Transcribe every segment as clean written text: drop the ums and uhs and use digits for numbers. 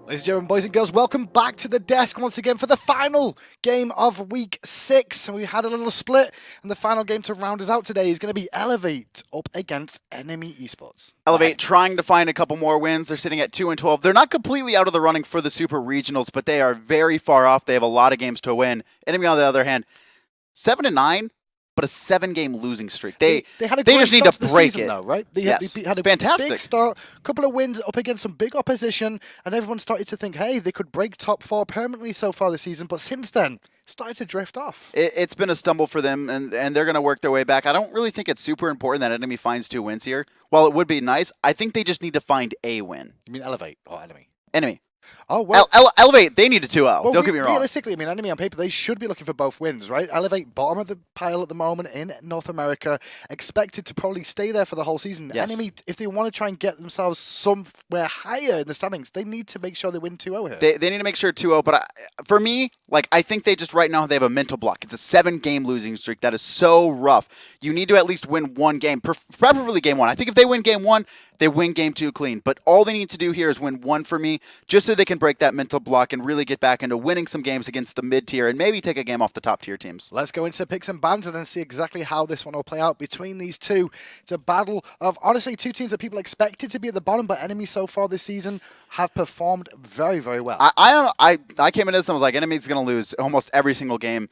Ladies and gentlemen, boys and girls, welcome back to the desk once again for the final game of Week 6. We had a little split, and the final game to round us out today is going to be Elevate up against Enemy Esports. Elevate trying to find a couple more wins. They're sitting at 2-12. They're not completely out of the running for the Super Regionals, but they are very far off. They have a lot of games to win. Enemy, on the other hand, 7-9. But a 7-game losing streak. They had a they great just need start to the break season, it. though, right? They Yes. had a Fantastic big start, a couple of wins up against some big opposition, and everyone started to think, hey, they could break top 4 permanently so far this season. But since then, started to drift off. It's been a stumble for them, and they're going to work their way back. I don't really think it's super important that Enemy finds 2 wins here. While it would be nice, I think they just need to find a win. You mean Elevate or Enemy? Enemy. Oh, well. Elevate, they need a 2-0. Well, don't get me wrong. Realistically, I mean, Enemy on paper, they should be looking for both wins, right? Elevate, bottom of the pile at the moment in North America, expected to probably stay there for the whole season. Yes. Enemy, if they want to try and get themselves somewhere higher in the standings, they need to make sure they win 2-0 here. They need to make sure 2-0, but for me, I think they just right now they have a mental block. It's a 7-game losing streak. That is so rough. You need to at least win one game, preferably game 1. I think if they win game 1, they win game 2 clean. But all they need to do here is win 1 for me, just so they can break that mental block and really get back into winning some games against the mid-tier and maybe take a game off the top-tier teams. Let's go into picks and bans and then see exactly how this one will play out between these two. It's a battle of, honestly, 2 teams that people expected to be at the bottom, but Enemy so far this season have performed very, very well. I came into this and I was like, Enemy's going to lose almost every single game.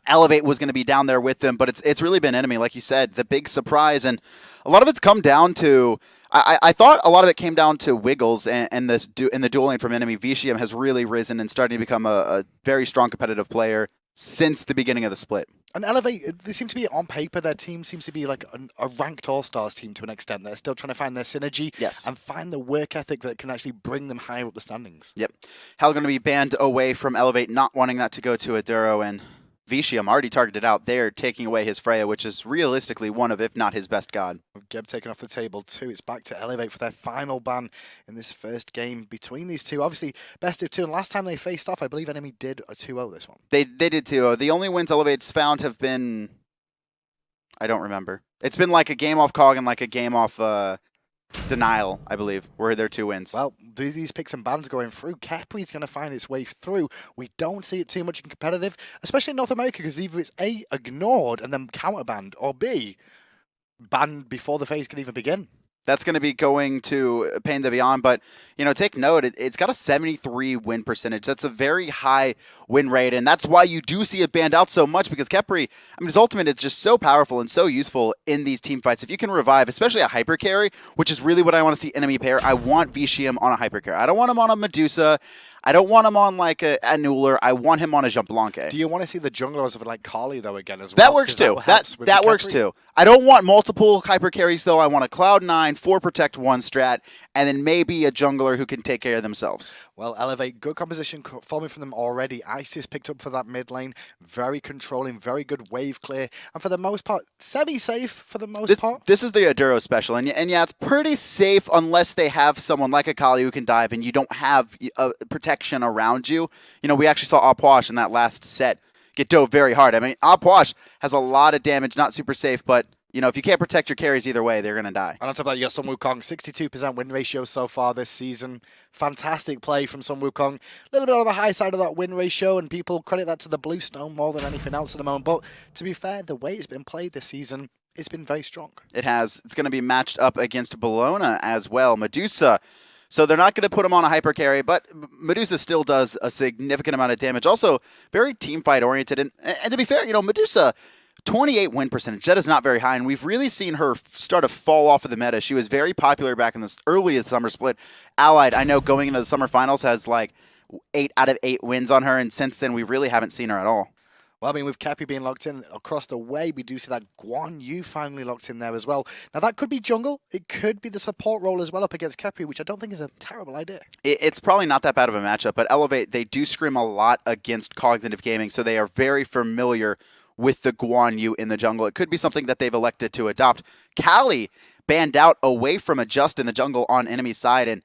Elevate was going to be down there with them, but it's really been Enemy, like you said, the big surprise. And a lot of it's come down to, I thought a lot of it came down to Wiggles and this in the duel lane from Enemy. Vetium has really risen and starting to become a very strong competitive player since the beginning of the split. And Elevate, they seem to be, on paper, their team seems to be like a ranked All-Stars team to an extent. They're still trying to find their synergy and find the work ethic that can actually bring them higher up the standings. Yep. Hell going to be banned away from Elevate, not wanting that to go to Aduro, and Vetium already targeted out there, taking away his Freya, which is realistically one of, if not his best god. Geb taken off the table too. It's back to Elevate for their final ban in this first game between these two. Obviously, best of 2, and last time they faced off, I believe Enemy did a 2-0 this one. They did 2-0. The only wins Elevate's found have been, I don't remember. It's been like a game off Cog and like a game off Denial, I believe, were their 2 wins. Well, these picks and bans going through, Khepri's going to find its way through. We don't see it too much in competitive, especially in North America, because either it's A, ignored and then counterbanned, or B, banned before the phase can even begin. That's going to be going to PainDeViande, but take note, it's got a 73 win percentage. That's a very high win rate, and that's why you do see it banned out so much, because Khepri, his ultimate is just so powerful and so useful in these team fights. If you can revive, especially a hyper carry, which is really what I want to see Enemy pair, I want Vetium on a hyper carry. I don't want him on a Medusa. I don't want him on like a Nuller. I want him on a Jamblanque. Do you want to see the junglers of like Kali though again as well? That works too. That works too. I don't want multiple hyper carries though. I want a Cloud9 4 protect 1 strat, and then maybe a jungler who can take care of themselves. Well, Elevate, good composition forming from them already. Isis picked up for that mid lane. Very controlling, very good wave clear. And for the most part, semi-safe for the most part. This is the Aduro special. And yeah, it's pretty safe unless they have someone like a Kali who can dive and you don't have protection around you. We actually saw Apwash in that last set get dove very hard. Apwash has a lot of damage, not super safe, but if you can't protect your carries either way, they're going to die. And on top of that, you got Sun Wukong, 62% win ratio so far this season. Fantastic play from Sun Wukong. A little bit on the high side of that win ratio, and people credit that to the Bluestone more than anything else at the moment. But to be fair, the way it's been played this season, it's been very strong. It has. It's going to be matched up against Bellona as well. Medusa. So they're not going to put him on a hyper carry, but Medusa still does a significant amount of damage. Also, very team fight oriented. And to be fair, Medusa, 28 win percentage. That is not very high, and we've really seen her start to fall off of the meta. She was very popular back in this early summer split. Allied, I know going into the summer finals has like 8 out of 8 wins on her, and since then we really haven't seen her at all. Well, with Khepri being locked in across the way, we do see that Guan Yu finally locked in there as well. Now, that could be jungle. It could be the support role as well up against Khepri, which I don't think is a terrible idea. It's probably not that bad of a matchup, but Elevate, they do scrim a lot against cognitive gaming, so they are very familiar with the Guan Yu in the jungle. It could be something that they've elected to adopt. Kali banned out away from Adjust in the jungle on enemy side, and,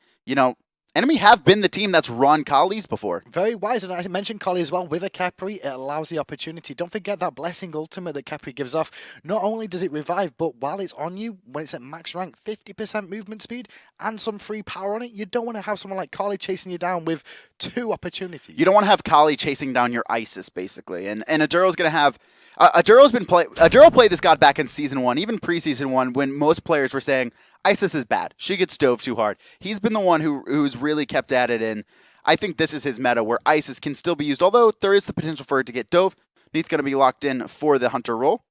Enemy have been the team that's run Kali's before. Very wise, and I mentioned Kali as well. With a Khepri, it allows the opportunity. Don't forget that Blessing ultimate that Khepri gives off. Not only does it revive, but while it's on you, when it's at max rank, 50% movement speed and some free power on it, you don't want to have someone like Kali chasing you down with 2 opportunities. You don't want to have Kali chasing down your Isis, basically. And Aduro's going to have... Aduro played this god back in Season 1, even pre-Season 1, when most players were saying, Isis is bad. She gets dove too hard. He's been the one who's really kept at it, and I think this is his meta, where Isis can still be used, although there is the potential for it to get dove. Neith going to be locked in for the Hunter role.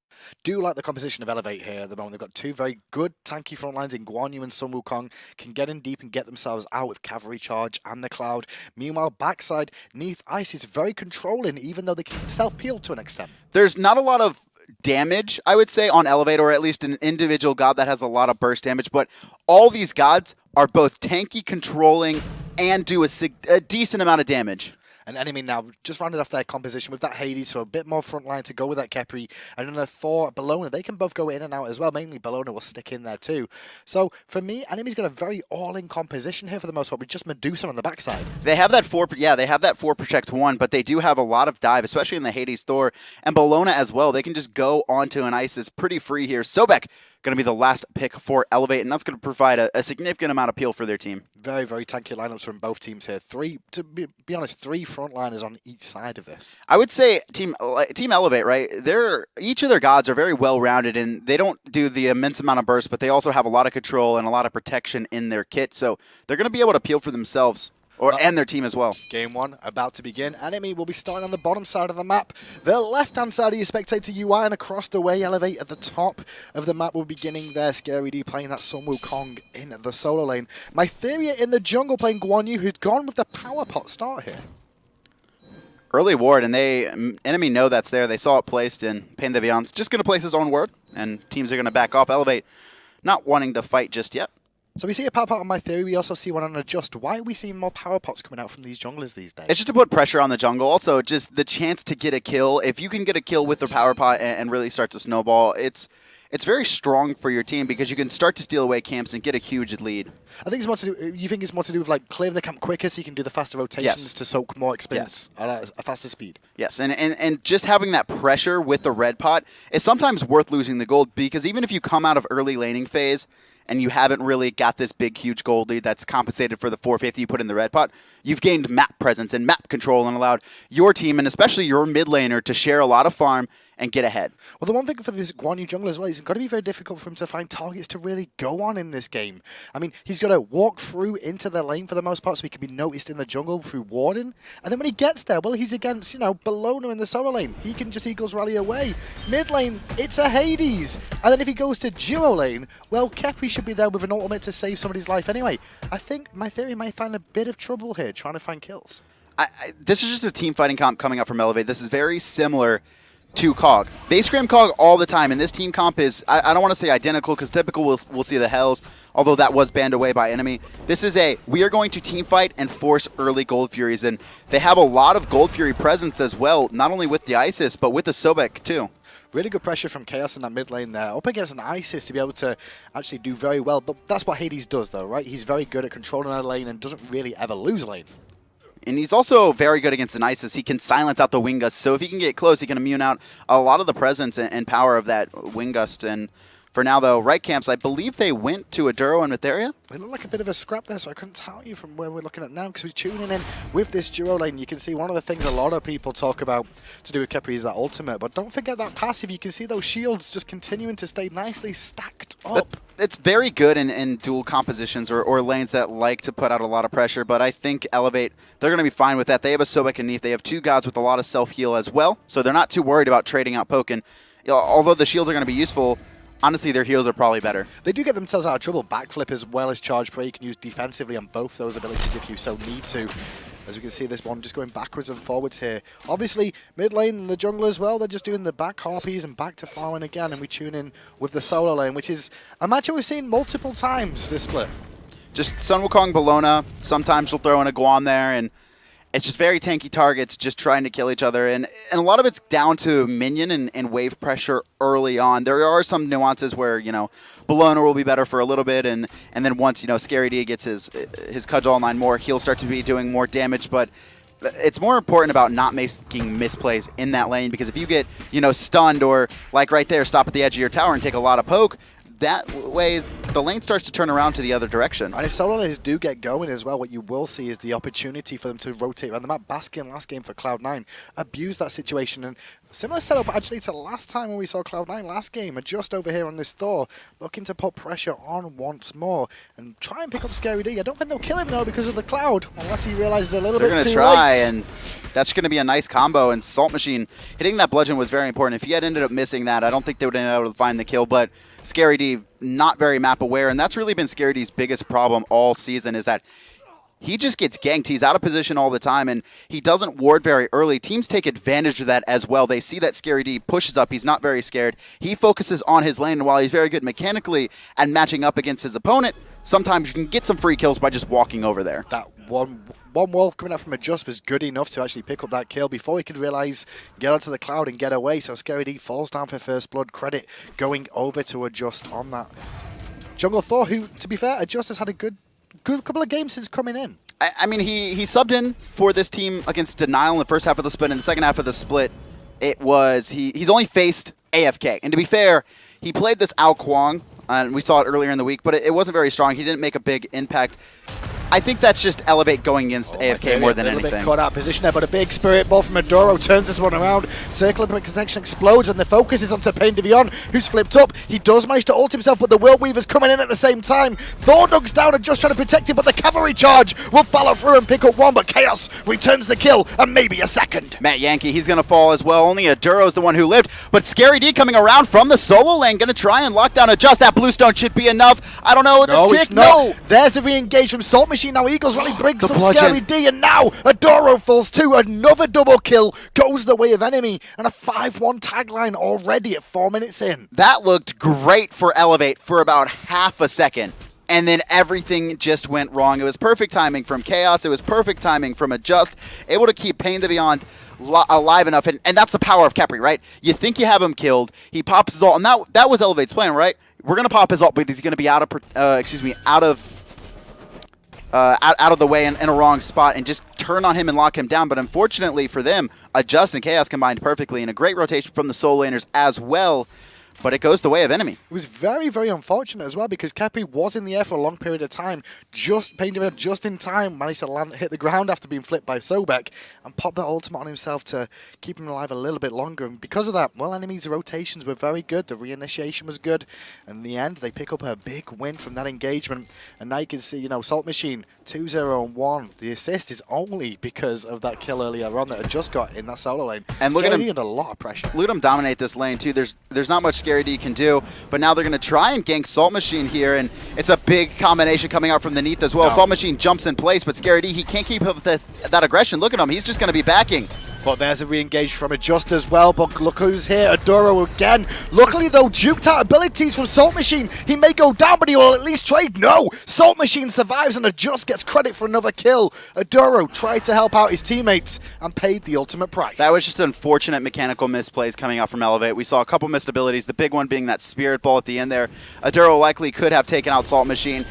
Do like the composition of Elevate here at the moment. They've got 2 very good tanky front lines in Guan and Sun Wukong, can get in deep and get themselves out with Cavalry Charge and the Cloud. Meanwhile, backside, Neith Ice is very controlling, even though they can self-peel to an extent. There's not a lot of damage, I would say, on Elevate, or at least an individual god that has a lot of burst damage, but all these gods are both tanky, controlling, and do a decent amount of damage. And Enemy now just rounded off their composition with that Hades, so a bit more front line to go with that Khepri. And then the Thor, Bellona, they can both go in and out as well. Mainly Bellona will stick in there too. So for me, Enemy's got a very all-in composition here for the most part, with just Medusa on the backside. They have that 4, they have that 4 protect 1, but they do have a lot of dive, especially in the Hades Thor and Bellona as well. They can just go onto an Isis pretty free here. Sobek going to be the last pick for Elevate, and that's going to provide a significant amount of appeal for their team. Very, very tanky lineups from both teams here. 3, to be honest, 3 frontliners on each side of this. I would say Team Elevate, right? Each of their gods are very well-rounded, and they don't do the immense amount of burst, but they also have a lot of control and a lot of protection in their kit, so they're going to be able to appeal for themselves. And their team as well. Game 1 about to begin. Enemy will be starting on the bottom side of the map. The left-hand side of your spectator UI, and across the way, Elevate at the top of the map will be beginning their Scary D playing that Sun Wukong in the solo lane. Mytherea in the jungle playing Guan Yu, who'd gone with the power pot start here. Early ward, and Enemy know that's there. They saw it placed, and PainDeViande's just going to place his own ward, and teams are going to back off. Elevate not wanting to fight just yet. So we see a power pot on Mytherea, we also see one on Adjust. Why are we seeing more power pots coming out from these junglers these days? It's just to put pressure on the jungle. Also, just the chance to get a kill. If you can get a kill with the power pot and really start to snowball, it's very strong for your team because you can start to steal away camps and get a huge lead. I think it's more to do. You think it's more to do with like clearing the camp quicker, so you can do the faster rotations to soak more experience at a faster speed. Yes, and just having that pressure with the red pot is sometimes worth losing the gold, because even if you come out of early laning phase and you haven't really got this big, huge gold lead that's compensated for the 450 you put in the red pot, you've gained map presence and map control and allowed your team, and especially your mid laner, to share a lot of farm and get ahead. Well, the one thing for this Guan Yu jungle as well is it's got to be very difficult for him to find targets to really go on in this game. I mean, he's got to walk through into the lane for the most part so he can be noticed in the jungle through warding. And then when he gets there, well, he's against, Bellona in the solo lane. He can just Eagles rally away. Mid lane, it's a Hades. And then if he goes to duo lane, well, Khepri should be there with an ultimate to save somebody's life anyway. I think Mytherea might find a bit of trouble here trying to find kills. This is just a team fighting comp coming up from Elevate. This is very similar to COG. They scram COG all the time, and this team comp is, I don't want to say identical, because typical we'll see the Hells, although that was banned away by Enemy. This is we are going to team fight and force early Gold Furies, and they have a lot of Gold Fury presence as well, not only with the Isis, but with the Sobek too. Really good pressure from Khaos in that mid lane there, up against an Isis to be able to actually do very well, but that's what Hades does though, right? He's very good at controlling a lane and doesn't really ever lose a lane. And he's also very good against an Isis. He can silence out the Wind Gust, so if he can get close, he can immune out a lot of the presence and power of that Wind Gust. And for now, though, right camps, I believe they went to Aduro and Mytherea. It looked like a bit of a scrap there, so I couldn't tell you from where we're looking at now, because we're tuning in with this duo lane. You can see one of the things a lot of people talk about to do with Khepri is that ultimate, but don't forget that passive. You can see those shields just continuing to stay nicely stacked up. It's very good in dual compositions or lanes that like to put out a lot of pressure, but I think Elevate, they're going to be fine with that. They have a Sobek and Neith. They have 2 gods with a lot of self-heal as well, so they're not too worried about trading out poke. And although the shields are going to be useful, honestly, their heals are probably better. They do get themselves out of trouble. Backflip as well as charge spray you can use defensively on both those abilities if you so need to. As we can see, this one just going backwards and forwards here. Obviously, mid lane and the jungle as well, they're just doing the back harpies and back to farming again, and we tune in with the solo lane, which is a matchup we've seen multiple times this split. Just Sun Wukong Bellona. Sometimes she'll throw in a Guan there, and It's just very tanky targets just trying to kill each other. And a lot of it's down to minion and wave pressure early on. There are some nuances where, Bellona will be better for a little bit. And then once, Scary D gets his cudgel online more, he'll start to be doing more damage. But it's more important about not making misplays in that lane, because if you get, stunned or like right there, stop at the edge of your tower and take a lot of poke, that way the lane starts to turn around to the other direction. And if solo lanes do get going as well, what you will see is the opportunity for them to rotate around the map. Bastion last game for Cloud9 abused that situation, and similar setup actually to last time when we saw Cloud9 last game. Just over here on this Thor, looking to put pressure on once more and try and pick up Scary D. I don't think they'll kill him though because of the cloud, unless he realizes a little bit too late. They're going to try, and that's going to be a nice combo. And saltmachine hitting that bludgeon was very important. If he had ended up missing that, I don't think they would have been able to find the kill. But Scary D not very map aware, and that's really been Scary D's biggest problem all season, is that he just gets ganked. He's out of position all the time, and he doesn't ward very early. Teams take advantage of that as well. They see that Scary D pushes up. He's not very scared. He focuses on his lane, and while he's very good mechanically and matching up against his opponent, sometimes you can get some free kills by just walking over there. That one wall coming out from Adjust was good enough to actually pick up that kill before he could realize, get onto the cloud and get away. So Scary D falls down for first blood. Credit going over to Adjust on that. Jungle Thor, who, to be fair, Adjust has had a good couple of games since coming in. I mean, he subbed in for this team against Denial in the first half of the split. In the second half of the split, it was he's only faced AFK. And to be fair, he played this Ao Kwang, and we saw it earlier in the week, but it wasn't very strong. He didn't make a big impact. I think that's just Elevate going against AFK more than anything. A little bit caught out position there, but a big spirit ball from Maduro turns this one around. Circle of Protection explodes, and the focus is onto PainDeViande, who's flipped up. He does manage to ult himself, but the Will Weaver's coming in at the same time. Thor ducks down and just trying to protect him, but the cavalry charge will follow through and pick up one, but Khaos returns the kill, and maybe a second. Metyankey, he's going to fall as well. Only Aduro's the one who lived, but Scary D coming around from the solo lane, going to try and lock down Adjust. That bluestone should be enough. I don't know. No, it's not. There's a re-engage from saltmachine. Now Eagles rally brings some Scary D, and now Adoro falls too. Another double kill goes the way of enemy, and a 5-1 tagline already at 4 minutes in. That looked great for Elevate for about half a second, and then everything just went wrong. It was perfect timing from Khaos. It was perfect timing from Adjust, able to keep PainDeViande alive enough, and that's the power of Khepri, right? You think you have him killed, he pops his ult, and that was Elevate's plan, right? We're gonna pop his ult, but he's gonna be out of the way in a wrong spot and just turn on him and lock him down. But unfortunately for them, Adjust and Khaos combined perfectly, and a great rotation from the solo laners as well. But it goes the way of enemy. It was very, very unfortunate as well, because Khepri was in the air for a long period of time. PainDeViande just in time managed to hit the ground after being flipped by Sobek and pop that ultimate on himself to keep him alive a little bit longer. And because of that, well, enemies' rotations were very good. The reinitiation was good. And in the end, they pick up a big win from that engagement. And now you can see, saltmachine 2-0-1. The assist is only because of that kill earlier on that had just got in that solo lane. And look at him under a lot of pressure. Look at him dominate this lane too. There's not much Scary D can do, but now they're going to try and gank saltmachine here, and it's a big combination coming out from the Neith as well. saltmachine jumps in place, but Scary D, he can't keep up with that aggression. Look at him. He's just going to be backing. But there's a re-engage from Adjust as well, but look who's here, Adoro again. Luckily though, duped out abilities from saltmachine. He may go down, but he will at least trade. No! saltmachine survives, and Adjust gets credit for another kill. Adoro tried to help out his teammates and paid the ultimate price. That was just unfortunate mechanical misplays coming out from Elevate. We saw a couple missed abilities, the big one being that spirit ball at the end there. Adoro likely could have taken out saltmachine,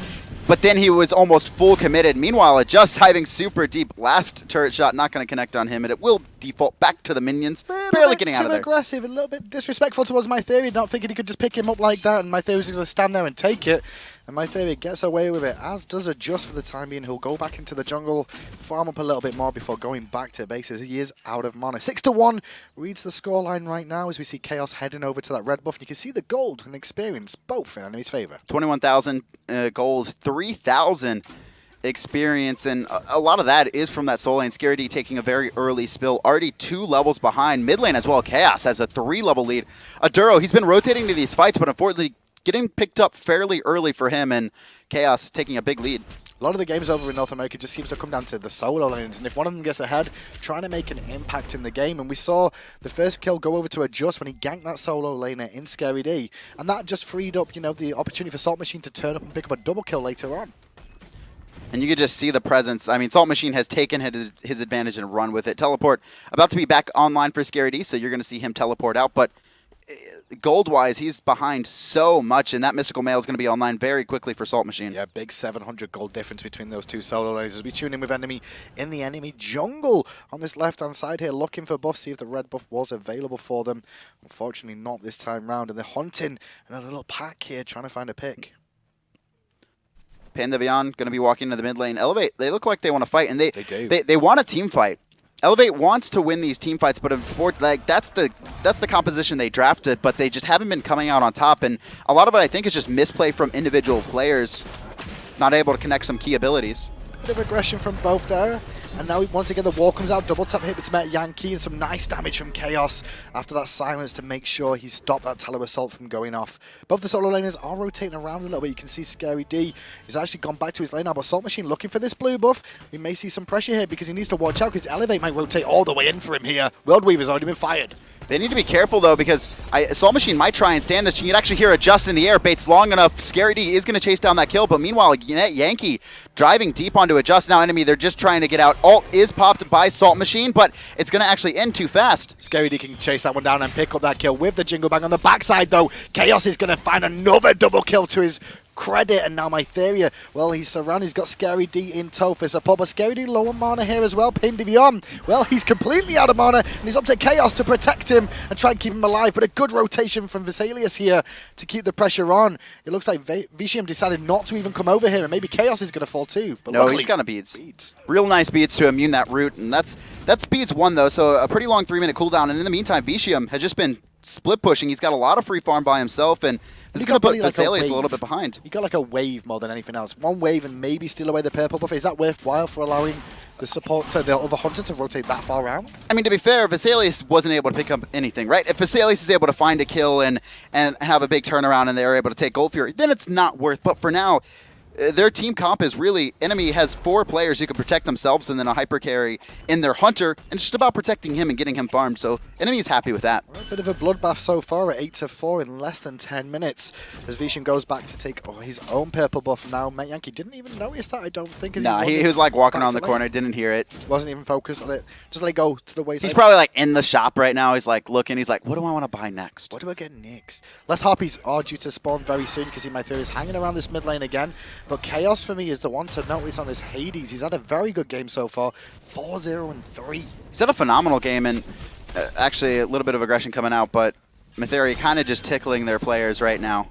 but then he was almost full committed. Meanwhile, Adjust diving super deep. Last turret shot not going to connect on him, and it will default back to the minions. Barely getting out of there. Aggressive, a little bit disrespectful towards Mytherea, not thinking he could just pick him up like that, and Mytheria's going to stand there and take it. And Mytherea gets away with it, as does Adjust for the time being. He'll go back into the jungle, farm up a little bit more before going back to bases. He is out of mana. 6-1 reads the scoreline right now as we see Khaos heading over to that red buff. And you can see the gold and experience both in enemy's favor. 21,000 gold, 3,000 experience, and a lot of that is from that solo lane. Scary D taking a very early spill, already 2 levels behind. Mid lane as well, Khaos has a 3-level lead. Aduro, he's been rotating to these fights, but unfortunately getting picked up fairly early for him, and Khaos taking a big lead. A lot of the games over in North America just seems to come down to the solo lanes, and if one of them gets ahead, trying to make an impact in the game. And we saw the first kill go over to Adjust when he ganked that solo laner in Scary D, and that just freed up, the opportunity for saltmachine to turn up and pick up a double kill later on. And you could just see the presence. I mean, Salt Machine has taken his advantage and run with it. Teleport about to be back online for Scary D, so you're going to see him teleport out. But gold-wise, he's behind so much, and that Mystical Mail is going to be online very quickly for Salt Machine. Yeah, big 700 gold difference between those two solo lanes as we tune in with enemy in the enemy jungle on this left-hand side here, looking for buffs, see if the red buff was available for them. Unfortunately, not this time round, and they're hunting in a little pack here, trying to find a pick. PainDeViande going to be walking into the mid lane. Elevate, they look like they want to fight, and They do. They want a team fight. Elevate wants to win these team fights, but like that's the composition they drafted, but they just haven't been coming out on top. And a lot of it, I think, is just misplay from individual players, not able to connect some key abilities. Bit of aggression from both there. And now once again the wall comes out, double tap hit with Metyankey and some nice damage from Khaos after that silence to make sure he stopped that Tallow Assault from going off. Both the solo laners are rotating around a little bit. You can see Scary D has actually gone back to his lane now, but Salt Machine looking for this blue buff. We may see some pressure here because he needs to watch out because Elevate might rotate all the way in for him here. World Weaver's already been fired. They need to be careful, though, because Salt Machine might try and stand this. You can actually hear a just in the air. Bait's long enough. Scary D is going to chase down that kill, but meanwhile, Yankee driving deep onto a just now enemy. They're just trying to get out. Ult is popped by Salt Machine, but it's going to actually end too fast. Scary D can chase that one down and pick up that kill with the Jingle Bang on the backside, though. Khaos is going to find another double kill to his credit, and now Mytherea, well, he's surrounded. He's got Scary D in tow for support, but Scary D low on mana here as well. PainDeViande, well, he's completely out of mana, and he's up to Khaos to protect him and try and keep him alive, but a good rotation from Vessalius here to keep the pressure on. It looks like Vetium decided not to even come over here, and maybe Khaos is going to fall too. But no, he's got a beads. Real nice beads to immune that root, and that's beads 1, though, so a pretty long 3-minute cooldown, and in the meantime, Vetium has just been split pushing. He's got a lot of free farm by himself, and this is going to put Vessalius a little bit behind. You got like a wave more than anything else. One wave and maybe steal away the purple buff. Is that worthwhile for allowing the support to the other hunter to rotate that far around? I mean, to be fair, Vessalius wasn't able to pick up anything, right? If Vessalius is able to find a kill and have a big turnaround and they're able to take Gold Fury, then it's not worth. But for now, their team comp is really, enemy has 4 players who can protect themselves and then a hyper carry in their hunter, and it's just about protecting him and getting him farmed, so enemy is happy with that. Well, a bit of a bloodbath so far at 8-4 in less than 10 minutes as Vetium goes back to take his own purple buff now. Metyankey didn't even notice that, I don't think. Nah, he was like walking around the corner, didn't hear it. Wasn't even focused on it. Just let it go to the wayside. He's probably like in the shop right now. He's like looking, he's like, what do I want to buy next? What do I get next? Left Harpies are due to spawn very soon because Mytherea is hanging around this mid lane again, but Khaos for me is the one to notice on this Hades. He's had a very good game so far, 4-0-3. He's had a phenomenal game, and actually a little bit of aggression coming out, but Mytherea kind of just tickling their players right now.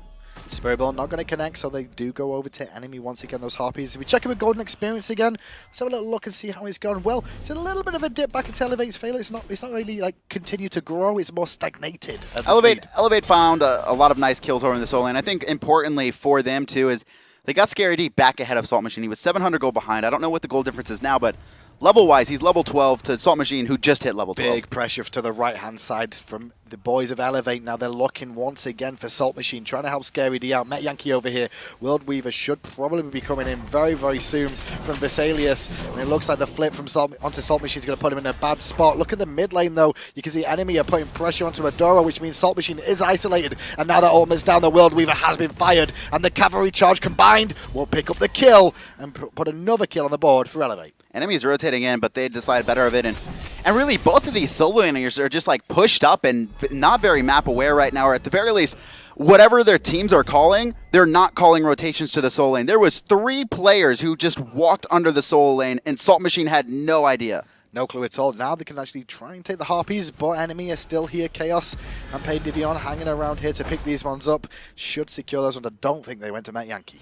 Spirit Ball not going to connect, so they do go over to enemy once again, those Harpies. We check in with Golden Experience again. Let's have a little look and see how it's going. Well, it's a little bit of a dip back into Elevate's failure. It's not really like continue to grow, it's more stagnated. Elevate found a lot of nice kills over in the solo lane. I think importantly for them too is they got Scary D back ahead of Salt Machine. He was 700 gold behind. I don't know what the gold difference is now, but level-wise, he's level 12 to Salt Machine, who just hit level 12. Big pressure to the right-hand side from the boys of Elevate. Now they're looking once again for Salt Machine, trying to help Scary D out. Metyankey over here. World Weaver should probably be coming in very, very soon from Vessalius. And it looks like the flip from onto Salt Machine is going to put him in a bad spot. Look at the mid lane, though. You can see enemy are putting pressure onto Adora, which means Salt Machine is isolated. And now that ultimate's down, the World Weaver has been fired. And the cavalry charge combined will pick up the kill and put another kill on the board for Elevate. Enemies rotating in, but they decide better of it. And really, both of these solo laners are just like pushed up and not very map aware right now, or at the very least, whatever their teams are calling, they're not calling rotations to the solo lane. There was 3 players who just walked under the solo lane, and Salt Machine had no idea. No clue at all. Now they can actually try and take the Harpies, but enemy is still here. Khaos and PainDeViande hanging around here to pick these ones up. Should secure those ones. I don't think they went to Metyankey.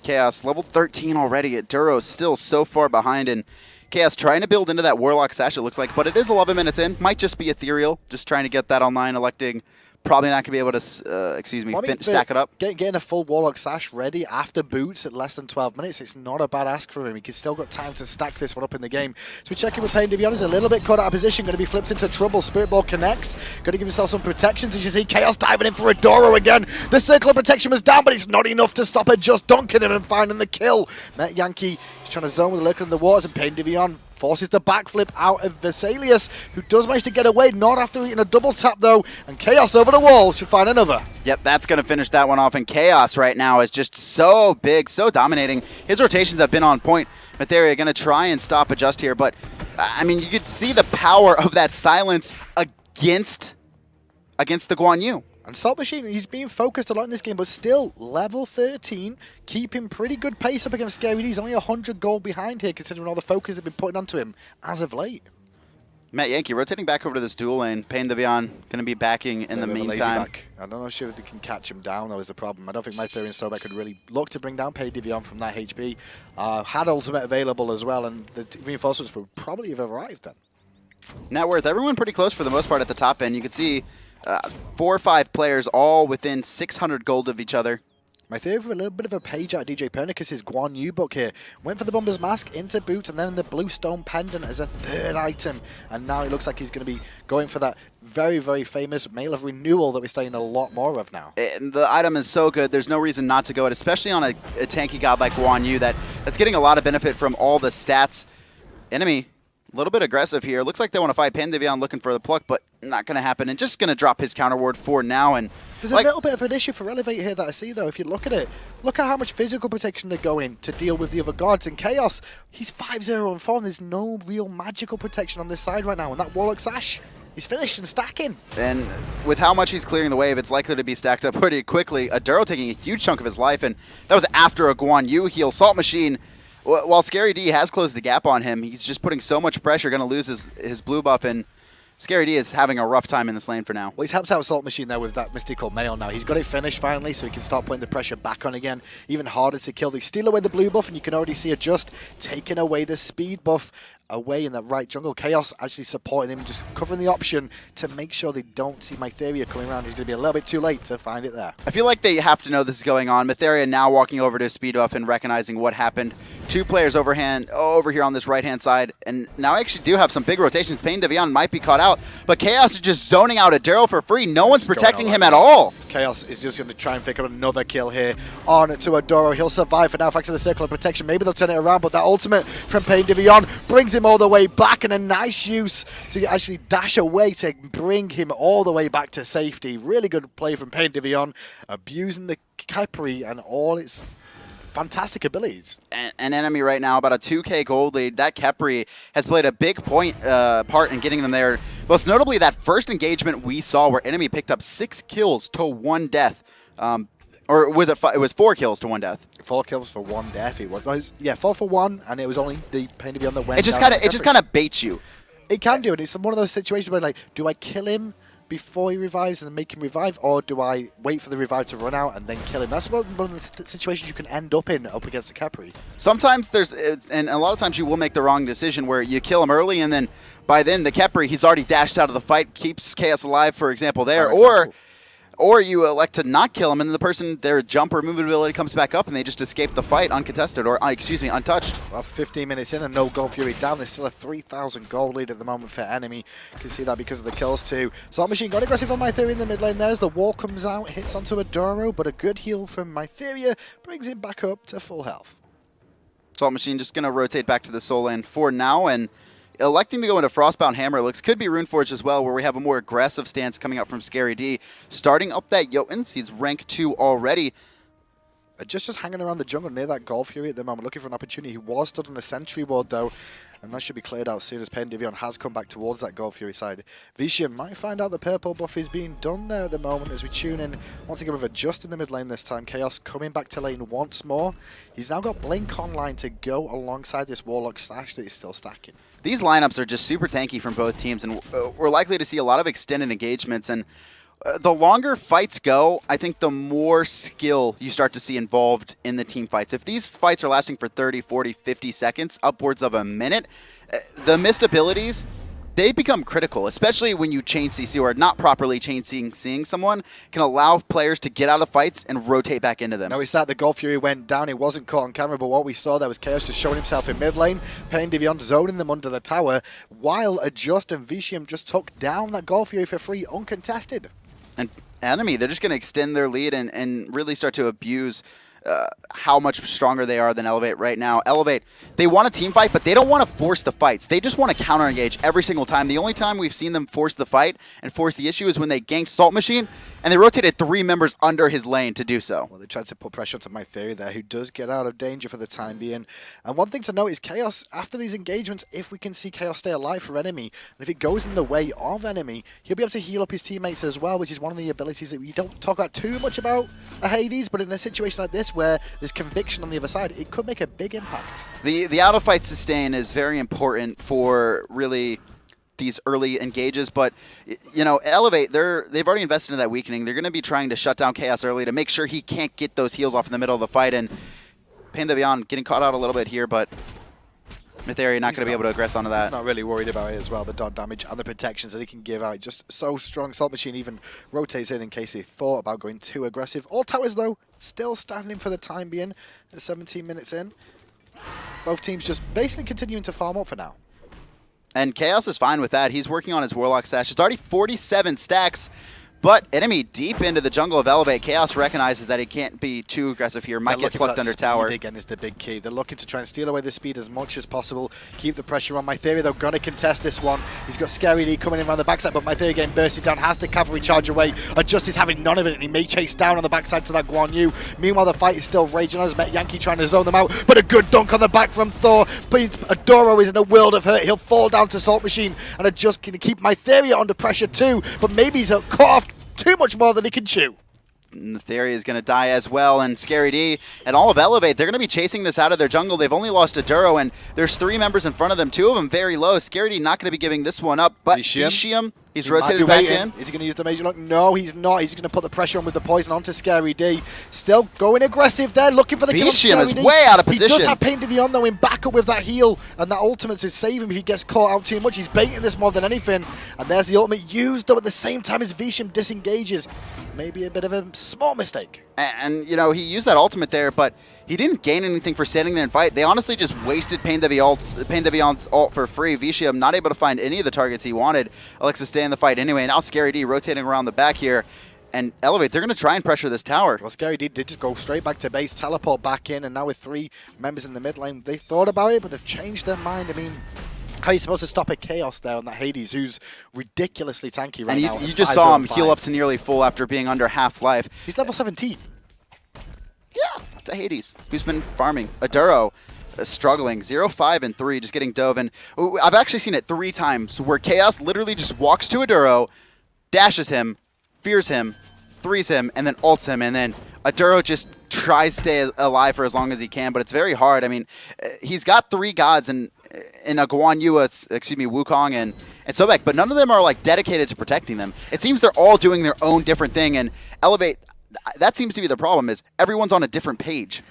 Khaos, level 13 already. Duro's still so far behind, and Khaos trying to build into that Warlock Sash, it looks like, but it is 11 minutes in. Might just be ethereal, just trying to get that online, electing. Probably not going to be able to, stack it up. Getting a full Warlock Sash ready after boots at less than 12 minutes, it's not a bad ask for him. He's still got time to stack this one up in the game. So we check in with PainDeViande. He's a little bit caught out of position, going to be flipped into trouble. Spirit Ball connects, going to give himself some protections. As you see, Khaos diving in for Adora again. The circle of protection was down, but it's not enough to stop her just dunking him and finding the kill. Metyankey He's trying to zone with the Lurker in the waters, and PainDeViande forces the backflip out of Vessalius, who does manage to get away, not after eating a double tap though, and Khaos over the wall should find another. Yep, that's going to finish that one off, and Khaos right now is just so big, so dominating. His rotations have been on point. Mytherea going to try and stop adjust here, but I mean, you could see the power of that silence against the Guan Yu. And saltmachine, he's being focused a lot in this game, but still, level 13, keeping pretty good pace up against Scary D. He's only 100 gold behind here, considering all the focus they've been putting onto him as of late. Metyankey rotating back over to this dual lane. PainDeViande going to be backing in the meantime. I don't know if they can catch him down, though, is the problem. I don't think Mytherea and Sobek could really look to bring down PainDeViande from that HP. Had ultimate available as well, and the reinforcements would probably have arrived then. Net worth, everyone pretty close for the most part at the top end. You can see 4 or 5 players all within 600 gold of each other. Mytherea with a little bit of a page out of DJ Pernicus' Guan Yu book here. Went for the Bomber's Mask into boots and then the Blue Stone Pendant as a third item. And now it looks like he's going to be going for that very, very famous Mail of Renewal that we're starting a lot more of now. And the item is so good, there's no reason not to go it, especially on a tanky god like Guan Yu that's getting a lot of benefit from all the stats. Enemy, a little bit aggressive here. Looks like they want to fight PainDeViande looking for the pluck, but not going to happen. And just going to drop his counter ward for now. And there's a little bit of an issue for Elevate here that I see, though. If you look at it, look at how much physical protection they're going to deal with the other gods. And Khaos, he's 5-0 and 4, and there's no real magical protection on this side right now. And that Warlock Sash, he's finished and stacking. And with how much he's clearing the wave, it's likely to be stacked up pretty quickly. Aduro taking a huge chunk of his life, and that was after a Guan Yu heal. saltmachine, while Scary D has closed the gap on him, he's just putting so much pressure, going to lose his blue buff, and Scary D is having a rough time in this lane for now. Well, he's helped out saltmachine there with that mystical mail now. He's got it finished finally, so he can start putting the pressure back on again. Even harder to kill. They steal away the blue buff, and you can already see it just taking away the speed buff away in that right jungle. Khaos actually supporting him, just covering the option to make sure they don't see Mytherea coming around. He's going to be a little bit too late to find it there. I feel like they have to know this is going on. Mytherea now walking over to speed buff and recognizing what happened. 2 players over here on this right-hand side, and now I actually do have some big rotations. PainDeViande might be caught out, but Khaos is just zoning out Aduro for free. No one's protecting him at all. Khaos is just going to try and pick up another kill here on to Aduro. He'll survive for now thanks to the circle of protection. Maybe they'll turn it around, but that ultimate from PainDeViande brings him all the way back, and a nice use to actually dash away to bring him all the way back to safety. Really good play from PainDeViande, abusing the Khepri and all its fantastic abilities. An enemy right now, about a 2k gold lead. That Khepri has played a big part in getting them there. Most notably, that first engagement we saw where enemy picked up 6 kills to 1 death. Or was it? It was 4 kills to 1 death. 4 kills for 1 death. It was, yeah, 4 for 1, and it was only the PainDeViande that went. It just kind of baits you. It can do, and it's one of those situations where, like, do I kill him before he revives and then make him revive, or do I wait for the revive to run out and then kill him? That's one of the situations you can end up in up against a Khepri. Sometimes and a lot of times you will make the wrong decision where you kill him early, and then by then the Khepri, he's already dashed out of the fight, keeps Khaos alive, for example, there, or you elect to not kill him, and then the person, their jump or movement ability comes back up, and they just escape the fight uncontested, or, untouched. Well, 15 minutes in and no Gold Fury down. There's still a 3,000 gold lead at the moment for enemy. You can see that because of the kills too. saltmachine got aggressive on Mytherea in the mid lane there as the wall comes out, hits onto Aduro, but a good heal from Mytherea brings him back up to full health. saltmachine just going to rotate back to the soul lane for now, and electing to go into Frostbound Hammer looks could be Runeforge as well, where we have a more aggressive stance coming up from Scary D. Starting up that Jotun, he's rank 2 already. Just hanging around the jungle near that Gold Fury at the moment, looking for an opportunity. He was stood on a sentry ward though, and that should be cleared out soon as PainDeViande has come back towards that Gold Fury side. Vetium might find out the purple buff is being done there at the moment as we tune in once again with a just in the mid lane this time. Khaos coming back to lane once more. He's now got Blink online to go alongside this Warlock Slash that he's still stacking. These lineups are just super tanky from both teams, and we're likely to see a lot of extended engagements. And the longer fights go, I think the more skill you start to see involved in the team fights. If these fights are lasting for 30, 40, 50 seconds, upwards of a minute, the missed abilities, they become critical, especially when you chain CC or not properly chain CCing someone can allow players to get out of fights and rotate back into them. Notice that the Gold Fury went down. It wasn't caught on camera, but what we saw there was Khaos just showing himself in mid lane. PainDeViande zoning them under the tower, while Adjust and Vetium just took down that Gold Fury for free, uncontested. And enemy, they're just going to extend their lead and really start to abuse how much stronger they are than Elevate right now. Elevate, they want a team fight, but they don't want to force the fights. They just want to counter engage every single time. The only time we've seen them force the fight and force the issue is when they ganked saltmachine, and they rotated 3 members under his lane to do so. Well, they tried to put pressure onto Mytherea there, who does get out of danger for the time being. And one thing to note is Khaos, after these engagements, if we can see Khaos stay alive for enemy, and if it goes in the way of enemy, he'll be able to heal up his teammates as well, which is one of the abilities that we don't talk about too much about a Hades, but in a situation like this where there's conviction on the other side, it could make a big impact. The out-of-fight sustain is very important for really these early engages, but you know, Elevate, they've already invested in that weakening. They're going to be trying to shut down Khaos early to make sure he can't get those heals off in the middle of the fight, and PainDeViande getting caught out a little bit here, but Mytherea not going to be able to aggress onto that. He's not really worried about it as well, the dot damage and the protections that he can give out. Just so strong. Salt Machine even rotates in case they thought about going too aggressive. All towers, though, still standing for the time being. 17 minutes in. Both teams just basically continuing to farm up for now. And Khaos is fine with that. He's working on his Warlock stash. It's already 47 stacks. But enemy deep into the jungle of Elevate. Khaos recognizes that he can't be too aggressive here. Might get plucked under tower. Again is the big key. They're looking to try and steal away the speed as much as possible. Keep the pressure on. Mytherea, though, going to contest this one. He's got Scary D coming in around the backside, but Mytherea getting bursted down. Has the cavalry charge away. Justice having none of it, and he may chase down on the backside to that Guan Yu. Meanwhile, the fight is still raging on as Metyankey trying to zone them out, but a good dunk on the back from Thor. But Adoro is in a world of hurt. He'll fall down to Salt Machine, and Adjust can keep Mytherea under pressure too, but maybe he's caught off too much more than he can chew. Mytherea is going to die as well, and Scary D and all of Elevate, they're going to be chasing this out of their jungle. They've only lost Aduro, and there's 3 members in front of them, 2 of them very low. Scary D not going to be giving this one up, but Vetium, he's rotated back in. Is he going to use the Major Lock? No, he's not. He's going to put the pressure on with the poison onto Scary D. Still going aggressive there, looking for the kill. Vetium is way out of position. He does have PainDeViande, though, in backup with that heal, and that ultimate to save him if he gets caught out too much. He's baiting this more than anything, and there's the ultimate used, though, at the same time as Vetium disengages. Maybe a bit of a small mistake. And you know, he used that ultimate there, but he didn't gain anything for standing there and fight. They honestly just wasted PainDeViande's ult for free. Vetium not able to find any of the targets he wanted. Alexis stay in the fight anyway. Now Scary D rotating around the back here. And Elevate, they're going to try and pressure this tower. Well, Scary D did just go straight back to base, teleport back in, and now with 3 members in the mid lane, they thought about it, but they've changed their mind. I mean, how are you supposed to stop a Khaos there on that Hades, who's ridiculously tanky right now? And you just saw him heal up to nearly full after being under half life. He's level 17. Yeah, it's a Hades who's been farming. Aduro struggling, 0-5 and 3, just getting dove. And I've actually seen it 3 times where Khaos literally just walks to Aduro, dashes him, fears him, 3s him, and then ults him, and then Aduro just tries to stay alive for as long as he can, but it's very hard. I mean, he's got 3 gods in a Guan Yu, Wukong and Sobek, but none of them are like dedicated to protecting them. It seems they're all doing their own different thing, and Elevate, that seems to be the problem, is everyone's on a different page.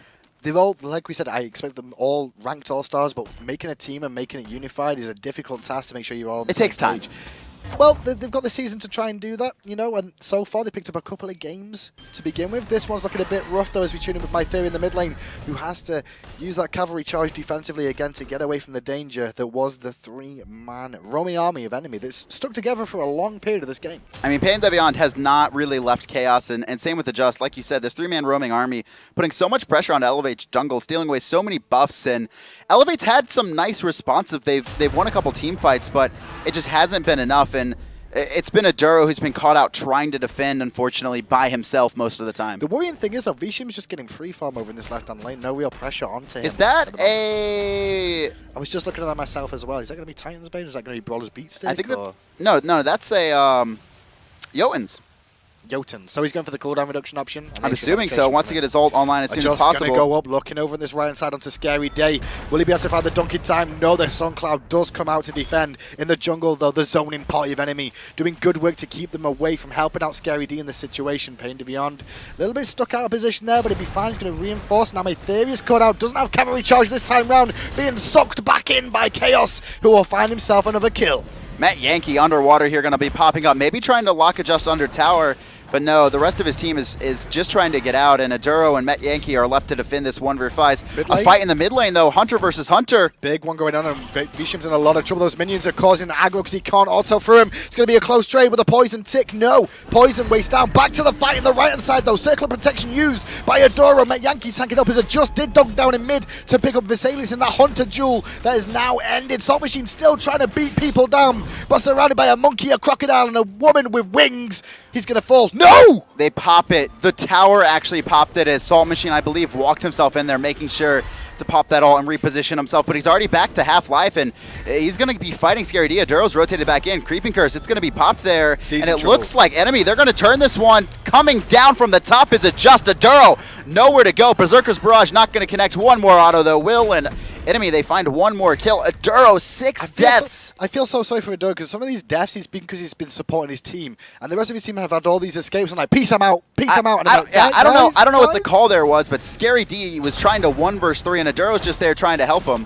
They've all, like we said, I expect them all ranked all-stars, but making a team and making it unified is a difficult task to make sure you're all on the same takes time. page. Well, they've got the season to try and do that, you know, and so far they picked up a couple of games to begin with. This one's looking a bit rough, though, as we tune in with Mytherea in the mid lane, who has to use that cavalry charge defensively again to get away from the danger that was the 3-man roaming army of enemy that's stuck together for a long period of this game. I mean, PainDeViande has not really left Khaos, and same with Adjust. Like you said, this 3-man roaming army putting so much pressure on Elevate's jungle, stealing away so many buffs, and Elevate's had some nice responsive. They've won a couple team fights, but it just hasn't been enough, and it's been Aduro who's been caught out trying to defend, unfortunately, by himself most of the time. The worrying thing is that Vetium's just getting free farm over in this left-hand lane. No real pressure onto him. Is that a... I was just looking at that myself as well. Is that going to be Titan's Bane? Is that going to be Brawler's Beatstick? I think that... No, that's a... Jotun's. Jotun. So he's going for the cooldown reduction option. I'm assuming so. Wants to get his ult online as soon as possible. Going to go up, looking over on this right-hand side onto Scary D. Will he be able to find the dunk in time? No, the Sun Cloud does come out to defend. In the jungle, though, the zoning party of enemy doing good work to keep them away from helping out Scary D in this situation. PainDeViande, a little bit stuck out of position there, but he'll be fine. He's going to reinforce. Now Mytheria's cut out. Doesn't have cavalry charge this time round. Being sucked back in by Khaos, who will find himself another kill. Metyankey underwater here going to be popping up. Maybe trying to lock Adjust under tower. But no, the rest of his team is just trying to get out, and Aduro and Metyankey are left to defend this 1v5. A fight in the mid lane, though. Hunter versus Hunter. Big one going on, and Vetium's in a lot of trouble. Those minions are causing aggro because he can't auto through him. It's going to be a close trade with a poison tick. No. Poison waste down. Back to the fight in the right-hand side, though. Circle of protection used by Aduro. Metyankey tanking up as a just did dog down in mid to pick up Vessalius in that Hunter duel that is now ended. Saltmachine still trying to beat people down, but surrounded by a monkey, a crocodile, and a woman with wings. He's going to fall. No! They pop it. The tower actually popped it as Saltmachine, I believe, walked himself in there, making sure to pop that all and reposition himself. But he's already back to half-life, and he's going to be fighting Scary D. Aduro's rotated back in. Creeping Curse, it's going to be popped there. Decent and it trouble. looks like enemy. They're going to turn this one. Coming down from the top is just Aduro. Nowhere to go. Berserker's Barrage not going to connect. One more auto, though. Will and enemy, they find one more kill. Aduro, 6 deaths. I feel so sorry for Aduro because some of these deaths he's been because he's been supporting his team, and the rest of his team have had all these escapes. And like, peace, I'm out. Peace, I'm out. And I'm like, I don't know what the call there was, but Scary D was trying to 1 versus 3, and Aduro's just there trying to help him.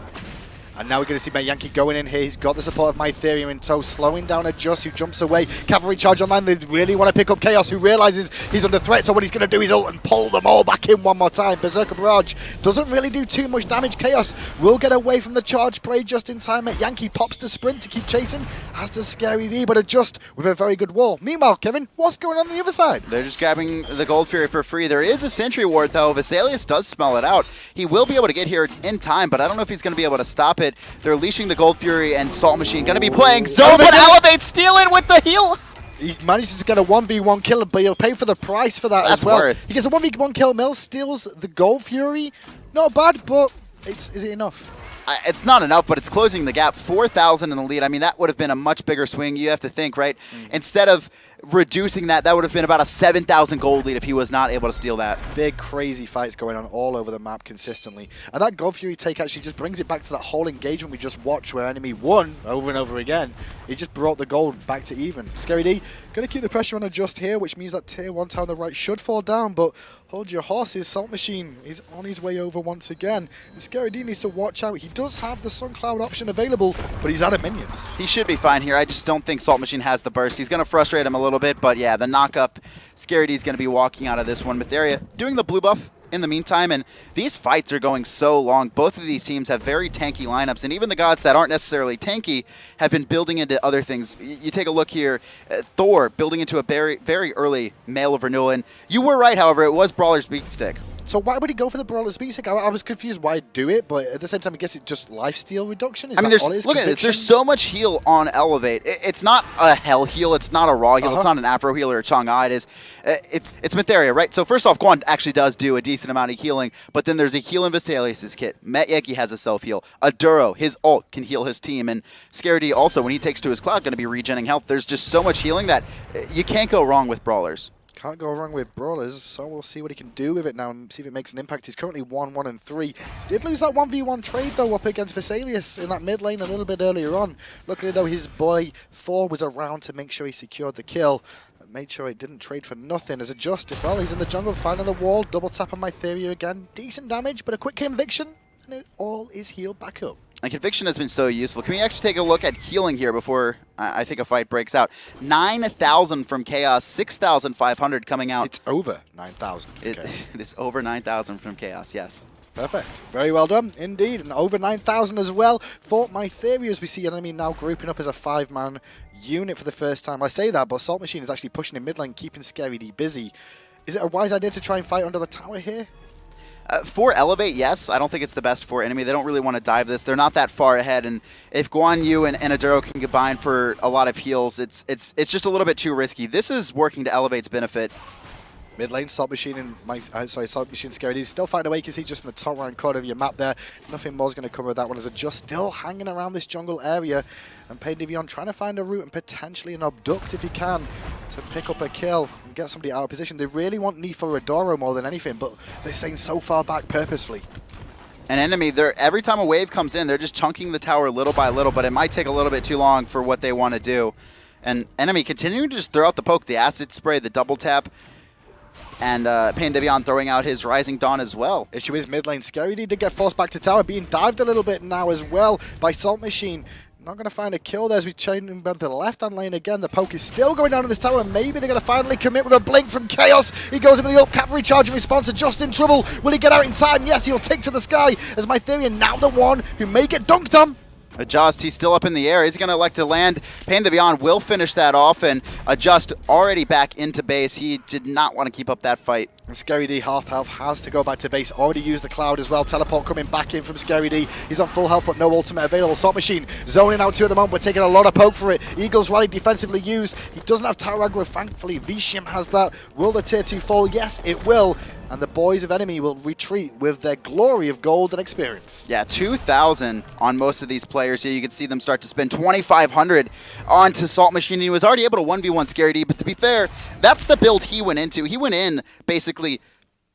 And now we're going to see Metyankey going in here. He's got the support of Mytherea in tow, slowing down Adjust, who jumps away. Cavalry charge online. They really want to pick up Khaos, who realizes he's under threat. So what he's going to do is ult and pull them all back in one more time. Berserker Barrage doesn't really do too much damage. Khaos will get away from the charge spray just in time. Metyankey pops the sprint to keep chasing, as does Scary D, but Adjust with a very good wall. Meanwhile, Kevin, what's going on the other side? They're just grabbing the Gold Fury for free. There is a Sentry Ward, though. Vessalius does smell it out. He will be able to get here in time, but I don't know if he's going to be able to stop it. They're leashing the Gold Fury, and Saltmachine going to be playing zone, but Elevate stealing with the heal. He manages to get a 1v1 kill, but he'll pay for the price for that as well. Worth. He gets a 1v1 kill, Mill steals the Gold Fury. Not bad, but is it enough? It's not enough, but it's closing the gap. 4,000 in the lead. I mean, that would have been a much bigger swing. You have to think, right? Instead of reducing that, that would have been about a 7,000 gold lead if he was not able to steal that. Big, crazy fights going on all over the map consistently. And that Gold Fury take actually just brings it back to that whole engagement we just watched where enemy won over and over again. It just brought the gold back to even. Scary D going to keep the pressure on Adjust here, which means that tier 1 tower on the right should fall down, but hold your horses. Saltmachine is on his way over once again. And Scary D needs to watch out. He does have the Sun Cloud option available, but he's out of minions. He should be fine here. I just don't think Saltmachine has the burst. He's going to frustrate him a little bit, but yeah, the knock-up, Scary D is going to be walking out of this one. Mytherea doing the blue buff in the meantime, and these fights are going so long. Both of these teams have very tanky lineups, and even the gods that aren't necessarily tanky have been building into other things. You take a look here, Thor building into a very, very early Mail of Renewal, and you were right, however, it was Brawler's Beat Stick. So why would he go for the Brawler's Beat Stick? I was confused why he'd do it, but at the same time, I guess it's just lifesteal reduction. Is I mean, that all it is? look at it. There's so much heal on Elevate. It's not a hell heal. It's not a raw heal. It's not an Afro heal or a Chang'e. It's Mytherea, right? So first off, Guan actually does do a decent amount of healing, but then there's a heal in Vessalius' kit. Metyankey has a self heal. Aduro, his ult can heal his team, and Scary D also, when he takes to his cloud, going to be regenning health. There's just so much healing that you can't go wrong with brawlers. Can't go wrong with Brawlers, so we'll see what he can do with it now and see if it makes an impact. He's currently 1-1-3. Did lose that 1v1 trade, though, up against Vessalius in that mid lane a little bit earlier on. Luckily, though, his boy Thor was around to make sure he secured the kill. And made sure he didn't trade for nothing. As Adjusted, well, he's in the jungle, finding the wall, double tap on Mytherea again. Decent damage, but a quick conviction, and it all is healed back up. And Conviction has been so useful. Can we actually take a look at healing here before I think a fight breaks out? 9,000 from Khaos, 6,500 coming out. It's over 9,000 from It is over 9,000 from Khaos, yes. Perfect. Very well done, indeed. And over 9,000 as well for Mytherea, as we see enemy now grouping up as a 5-man unit for the first time. I say that, but Saltmachine is actually pushing in mid lane, keeping Scary D busy. Is it a wise idea to try and fight under the tower here? For Elevate, yes. I don't think it's the best for enemy. They don't really want to dive this. They're not that far ahead, and if Guan Yu and Aduro can combine for a lot of heals, it's just a little bit too risky. This is working to Elevate's benefit. Mid lane, Saltmachine and Saltmachine Scary D still finding a way. You can see just in the top right corner of your map there. Nothing more is going to come with that one as Adjust still hanging around this jungle area. And PainDeViande trying to find a route and potentially an abduct if he can to pick up a kill and get somebody out of position. They really want Neith or Aduro more than anything, but they're staying so far back purposefully. An enemy, every time a wave comes in, they're just chunking the tower little by little, but it might take a little bit too long for what they want to do. And enemy continuing to just throw out the poke, the acid spray, the double tap. And PainDeViande throwing out his Rising Dawn as well. Issue is mid lane. Scary D did get forced back to tower, being dived a little bit now as well by Saltmachine. Not going to find a kill there as we chain him down to the left-hand lane again. The poke is still going down in this tower, and maybe they're going to finally commit with a blink from Khaos. He goes in with the ult, Khepri charge in response, just in trouble. Will he get out in time? Yes, he'll take to the sky as Mytherea now the one who may get dunked on. Adjust, he's still up in the air. He's going to elect to land. PainDeViande will finish that off, and Adjust already back into base. He did not want to keep up that fight. And Scary D, half health, has to go back to base. Already used the cloud as well. Teleport coming back in from Scary D. He's on full health, but no ultimate available. Salt Machine zoning out 2 at the moment. We're taking a lot of poke for it. Eagles rally defensively used. He doesn't have tower aggro, thankfully. Vetium has that. Will the tier 2 fall? Yes, it will. And the boys of enemy will retreat with their glory of gold and experience. Yeah, 2,000 on most of these players here. You can see them start to spend 2,500 onto Salt Machine. He was already able to 1v1 Scary D, but to be fair, that's the build he went into. He went in basically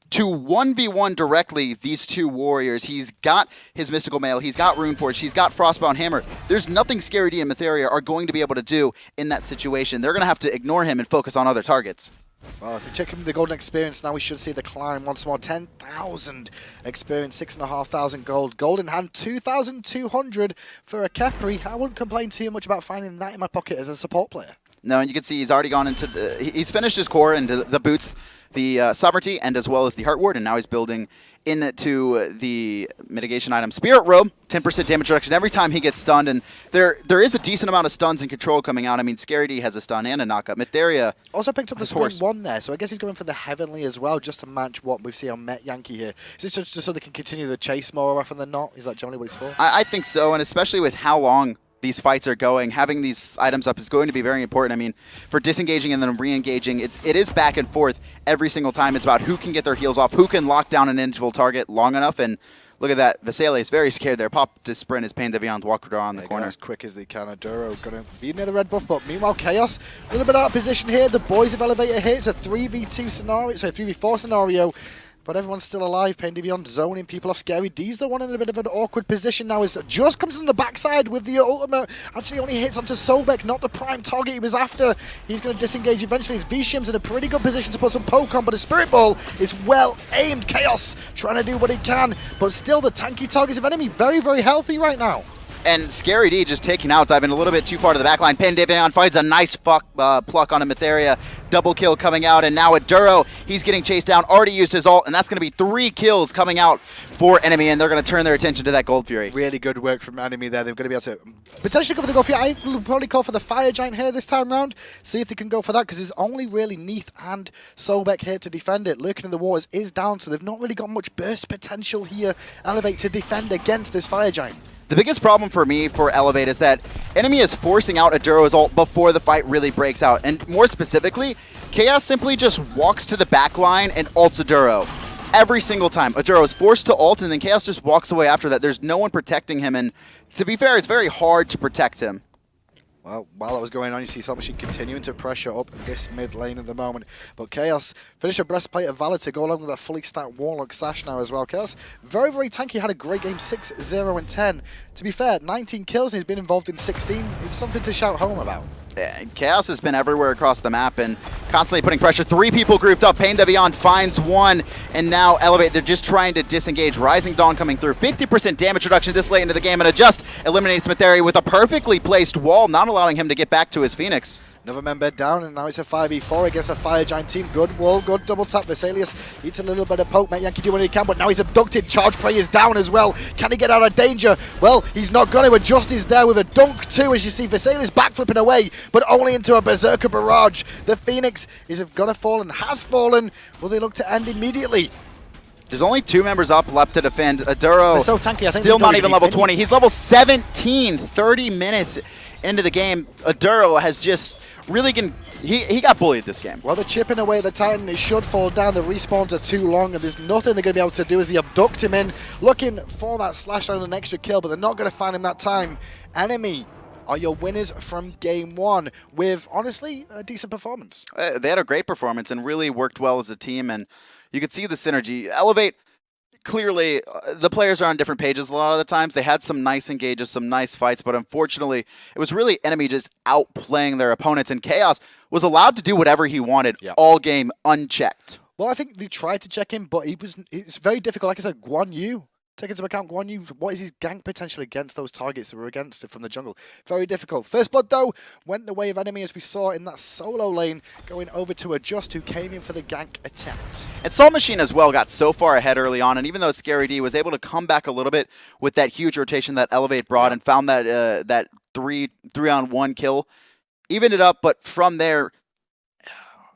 to 1v1 directly these 2 warriors. He's got his Mystical Mail, he's got Runeforge, he's got Frostbound Hammer. There's nothing Scary D and Mytherea are going to be able to do in that situation. They're going to have to ignore him and focus on other targets. Well, if we check him the golden experience now, we should see the climb once more. 10,000 experience, 6,500 gold. Gold in hand, 2,200 for a Khepri. I wouldn't complain too much about finding that in my pocket as a support player. No, and you can see he's already gone into he's finished his core into the boots, the Sovereignty, and as well as the Heart Ward, and now he's building into the mitigation item Spirit Robe, 10% damage reduction every time he gets stunned, and there is a decent amount of stuns and control coming out. I mean, Scary D has a stun and a knockup. Mytherea also picked up the sprint 1 there, so I guess he's going for the Heavenly as well, just to match what we've seen on Metyankey here. Is this just so they can continue the chase more often than not? Is that generally what it's for? I think so, and especially with how long these fights are going, having these items up is going to be very important. I mean, for disengaging and then re-engaging, it is back and forth every single time. It's about who can get their heals off, who can lock down an individual target long enough, and look at that. Vessalius very scared there. Popped his sprint as PainDeViande walked around the corner. As quick as they can. Duro going to be near the red buff, but meanwhile, Khaos a little bit out of position here. The boys have elevated here. It's a 3v2 scenario, so 3v4 scenario. But everyone's still alive. PainDeViande zoning people off. Scary D's the one in a bit of an awkward position now. As just comes on the backside with the ultimate. Actually only hits onto Sobek, not the prime target he was after. He's going to disengage eventually. Vetium's in a pretty good position to put some poke on, but a Spirit Ball is well aimed. Khaos trying to do what he can, but still the tanky targets of enemy very, very healthy right now. And Scary D just taking out, diving a little bit too far to the backline. PainDeViande finds a nice pluck on a Mytherea. Double kill coming out, and now Aduro, he's getting chased down, already used his ult, and that's going to be 3 kills coming out for enemy, and they're going to turn their attention to that Gold Fury. Really good work from enemy there. They're going to be able to potentially go for the Gold Fury. I will probably call for the Fire Giant here this time round. See if they can go for that, because there's only really Neith and Sobek here to defend it. Lurking in the waters is down, so they've not really got much burst potential here. Elevate to defend against this Fire Giant. The biggest problem for me for Elevate is that enemy is forcing out Aduro's ult before the fight really breaks out. And more specifically, Khaos simply just walks to the back line and ults Aduro. Every single time. Aduro is forced to ult, and then Khaos just walks away after that. There's no one protecting him, and to be fair, it's very hard to protect him. Well, while that was going on, you see Saltmachine continuing to pressure up this mid lane at the moment. But Khaos finished a breastplate of Valor to go along with a fully stacked Warlock Sash now as well. Khaos, very, very tanky, had a great game, 6-0 and 10. To be fair, 19 kills and he's been involved in 16. It's something to shout home about. Yeah, Khaos has been everywhere across the map and constantly putting pressure. 3 people grouped up. PainDeViande finds 1, and now Elevate. They're just trying to disengage. Rising Dawn coming through. 50% damage reduction this late into the game, and Adjust eliminates Mytherea with a perfectly placed wall, not allowing him to get back to his Phoenix. Another member down, and now it's a 5v4 against a Fire Giant team. Good wall, good double tap. Vessalius eats a little bit of poke. Metyankey do what he can, but now he's abducted. Charge Prey is down as well. Can he get out of danger? Well, he's not going to. Adjust is there with a dunk too, as you see Vessalius backflipping away, but only into a Berserker Barrage. The Phoenix is going to fall and has fallen. Will they look to end immediately? There's only 2 members up left to defend. Aduro, so tanky, I think still not even level 20. He's level 17, 30 minutes into the game. Aduro has just really he got bullied this game. Well, they're chipping away at the Titan. It should fall down. The respawns are too long, and there's nothing they're going to be able to do as they abduct him in, looking for that slash and an extra kill, but they're not going to find him that time. Enemy are your winners from game 1 with, honestly, a decent performance. They had a great performance and really worked well as a team, and you could see the synergy. Elevate, clearly, the players are on different pages a lot of the times. They had some nice engages, some nice fights, but unfortunately, it was really enemy just outplaying their opponents, and Khaos was allowed to do whatever he wanted all game unchecked. Well, I think they tried to check him, but it's very difficult. Like I said, Guan Yu Take into account Guan Yu, what is his gank potential against those targets that were against it from the jungle? Very difficult. First blood, though, went the way of enemy, as we saw in that solo lane, going over to Adjust, who came in for the gank attempt. And Saltmachine as well got so far ahead early on, and even though Scary D was able to come back a little bit with that huge rotation that Elevate brought and found that that 3-on-1 kill, evened it up, but from there,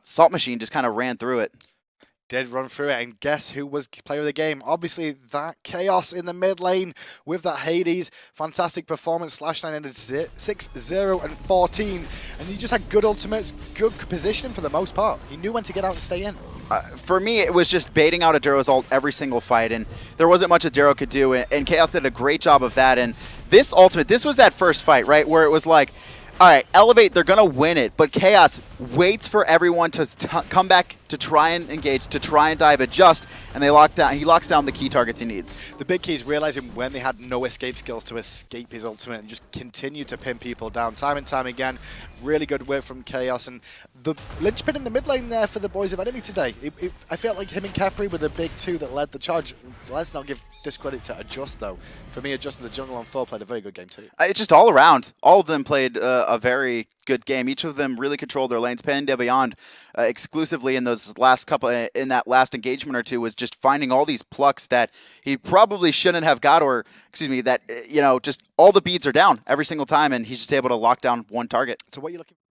Saltmachine just kind of ran through it. Did run through it, and guess who was player of the game? Obviously, that Khaos in the mid lane with that Hades. Fantastic performance. Slash9 ended 6-0 and 14, and he just had good ultimates, good positioning for the most part. He knew when to get out and stay in. For me, it was just baiting out Aduro's ult every single fight, and there wasn't much Aduro could do, and Khaos did a great job of that. And this ultimate, this was that first fight, right, where it was like, all right, Elevate, they're going to win it, but Khaos waits for everyone to come back to try and engage, to try and dive, Adjust, and he locks down the key targets he needs. The big key is realizing when they had no escape skills to escape his ultimate and just continue to pin people down time and time again. Really good work from Khaos, and the linchpin in the mid lane there for the boys of enemy today. I felt like him and Khepri were the big two that led the charge. Let's not give discredit to Adjust, though. For me, Adjust in the jungle on Thor played a very good game too. It's just all around. All of them played a very good game. Each of them really controlled their lanes. PainDeViande exclusively in those last couple, in that last engagement or two, was just finding all these plucks that he probably shouldn't have got, or excuse me, that just all the beads are down every single time, and he's just able to lock down one target. So what are you looking for?